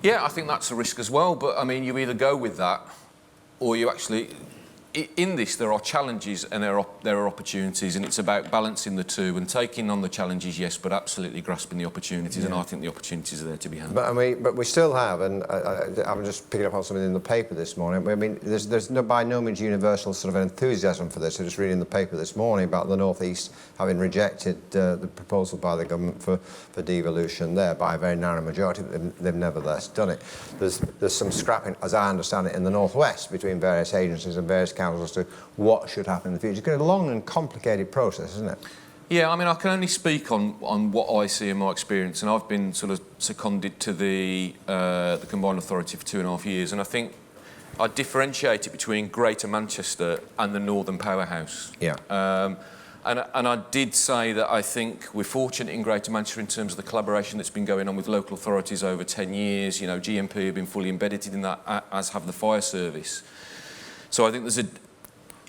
Yeah, I think that's a risk as well, but I mean, you either go with that or you actually... In this, there are challenges and there are opportunities, and it's about balancing the two and taking on the challenges, yes, but absolutely grasping the opportunities, and I think the opportunities are there to be had. But we still have, and I'm just picking up on something in the paper this morning. I mean, there's by no means universal sort of enthusiasm for this. I was just reading the paper this morning about the North East having rejected the proposal by the government for devolution there by a very narrow majority. They've nevertheless done it. There's some scrapping, as I understand it, in the North West between various agencies and various councils as to what should happen in the future. It's a long and complicated process, isn't it? Yeah, I mean, I can only speak on what I see in my experience, and I've been sort of seconded to the Combined Authority for 2.5 years, and I think I differentiate it between Greater Manchester and the Northern Powerhouse. Yeah. And I did say that I think we're fortunate in Greater Manchester in terms of the collaboration that's been going on with local authorities over 10 years. You know, GMP have been fully embedded in that, as have the fire service. So I think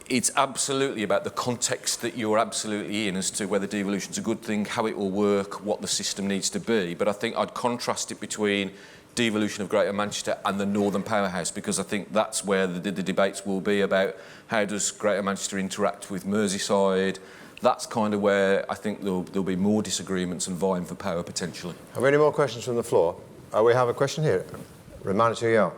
it's absolutely about the context that you're absolutely in as to whether devolution's a good thing, how it will work, what the system needs to be. But I think I'd contrast it between devolution of Greater Manchester and the Northern Powerhouse, because I think that's where the debates will be about how does Greater Manchester interact with Merseyside. That's kind of where I think there'll be more disagreements and vying for power potentially. Have we any more questions from the floor? We have a question here. Remind us who you are.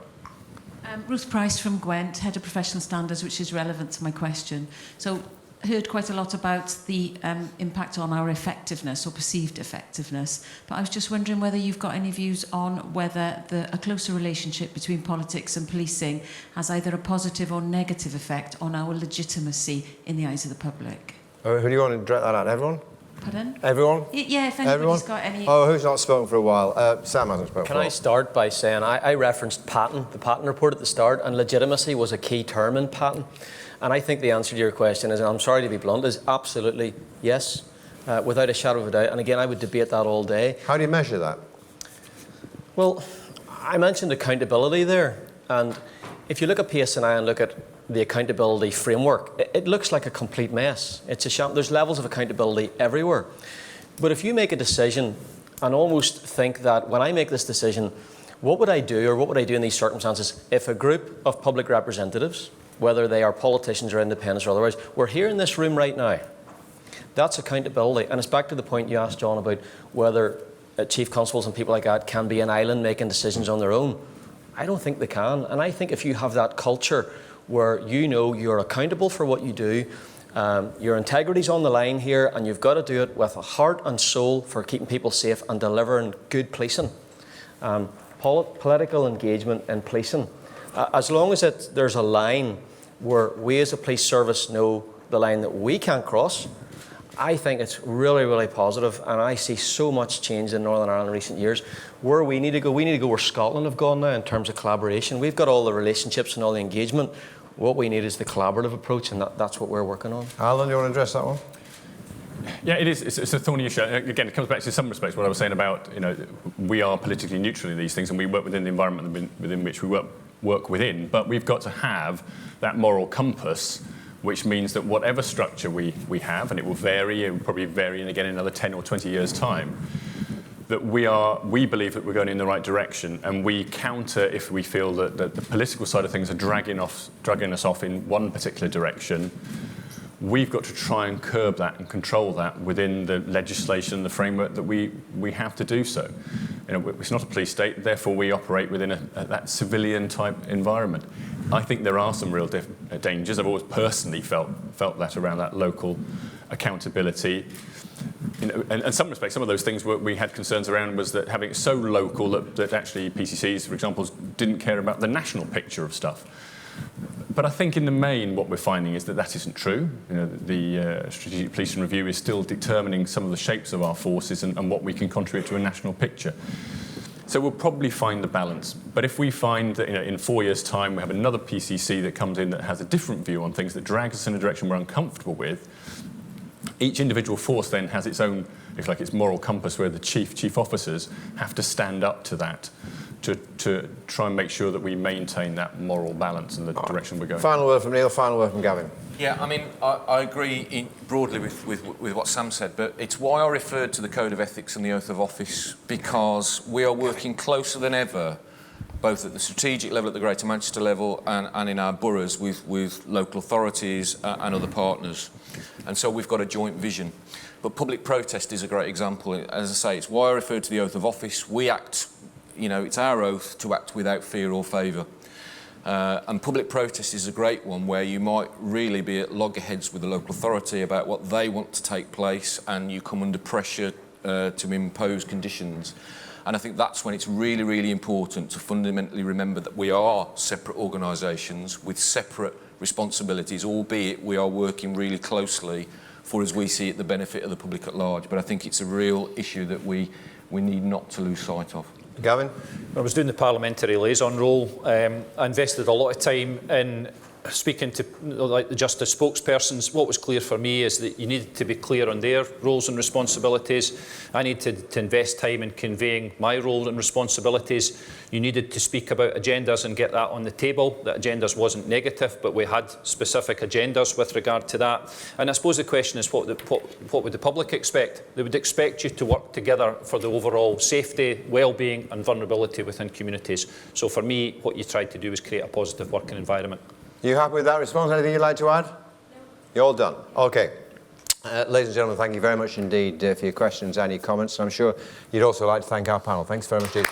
Ruth Price from Gwent, Head of Professional Standards, which is relevant to my question. So, heard quite a lot about the impact on our effectiveness or perceived effectiveness, but I was just wondering whether you've got any views on whether a closer relationship between politics and policing has either a positive or negative effect on our legitimacy in the eyes of the public. Who do you want to direct that at? Everyone? Pardon? Everyone? Yeah, if anybody's got any... Oh, who's not spoken for a while? Sam hasn't spoken Can I start by saying I referenced Patton, the Patton report at the start, and legitimacy was a key term in Patton. And I think the answer to your question is, and I'm sorry to be blunt, is absolutely yes, without a shadow of a doubt. And again, I would debate that all day. How do you measure that? Well, I mentioned accountability there. And if you look at PSNI and look at the accountability framework, it looks like a complete mess. It's a sham. There's levels of accountability everywhere. But if you make a decision and almost think that when I make this decision, what would I do, or what would I do in these circumstances if a group of public representatives, whether they are politicians or independents or otherwise, were here in this room right now? That's accountability. And it's back to the point you asked, John, about whether chief constables and people like that can be an island making decisions on their own. I don't think they can. And I think if you have that culture where you know you're accountable for what you do, your integrity's on the line here, and you've got to do it with a heart and soul for keeping people safe and delivering good policing. Political engagement in policing. As long as there's a line where we as a police service know the line that we can't cross, I think it's really, really positive, and I see so much change in Northern Ireland in recent years. Where we need to go where Scotland have gone now in terms of collaboration. We've got all the relationships and all the engagement. What we need is the collaborative approach, and that's what we're working on. Alun, do you want to address that one? Yeah, it is. It's a thorny issue. Again, it comes back to some respects what I was saying about, we are politically neutral in these things, and we work within the environment within which we work within. But we've got to have that moral compass, which means that whatever structure we have, and it will vary, it will probably vary again in another 10 or 20 years' time, that we believe that we're going in the right direction, and we counter if we feel that the political side of things are dragging us off in one particular direction. We've got to try and curb that and control that within the legislation, the framework that we have to do so. It's not a police state, therefore we operate within that civilian type environment. I think there are some real dangers. I've always personally felt that around that local accountability. And in some respects, some of those things we had concerns around was that having it so local that actually PCCs, for example, didn't care about the national picture of stuff. But I think in the main what we're finding is that isn't true. The Strategic Policing Review is still determining some of the shapes of our forces and what we can contribute to a national picture. So we'll probably find the balance. But if we find that in 4 years' time we have another PCC that comes in that has a different view on things, that drags us in a direction we're uncomfortable with, each individual force then has its own, if like, its moral compass, where the chief officers have to stand up to that to try and make sure that we maintain that moral balance in the direction we're going. Final word from Neil, final word from Gavin. Yeah, I mean, I agree broadly with what Sam said, but it's why I referred to the Code of Ethics and the Oath of Office, because we are working closer than ever, both at the strategic level, at the Greater Manchester level, and in our boroughs with local authorities and other partners. And so we've got a joint vision. But public protest is a great example. As I say, it's why I referred to the Oath of Office. We act, it's our oath to act without fear or favour. And public protest is a great one where you might really be at loggerheads with the local authority about what they want to take place, and you come under pressure to impose conditions. And I think that's when it's really, really important to fundamentally remember that we are separate organisations with separate responsibilities, albeit we are working really closely for, as we see it, the benefit of the public at large. But I think it's a real issue that we need not to lose sight of. Gavin? When I was doing the parliamentary liaison role, I invested a lot of time in speaking to the Justice spokespersons. What was clear for me is that you needed to be clear on their roles and responsibilities. I needed to invest time in conveying my role and responsibilities. You needed to speak about agendas and get that on the table. That agendas wasn't negative, but we had specific agendas with regard to that. And I suppose the question is, what would the public expect? They would expect you to work together for the overall safety, well-being and vulnerability within communities. So for me, what you tried to do was create a positive working environment. You happy with that response? Anything you'd like to add? No. You're all done. OK. Ladies and gentlemen, thank you very much indeed for your questions and your comments. I'm sure you'd also like to thank our panel. Thanks very much indeed.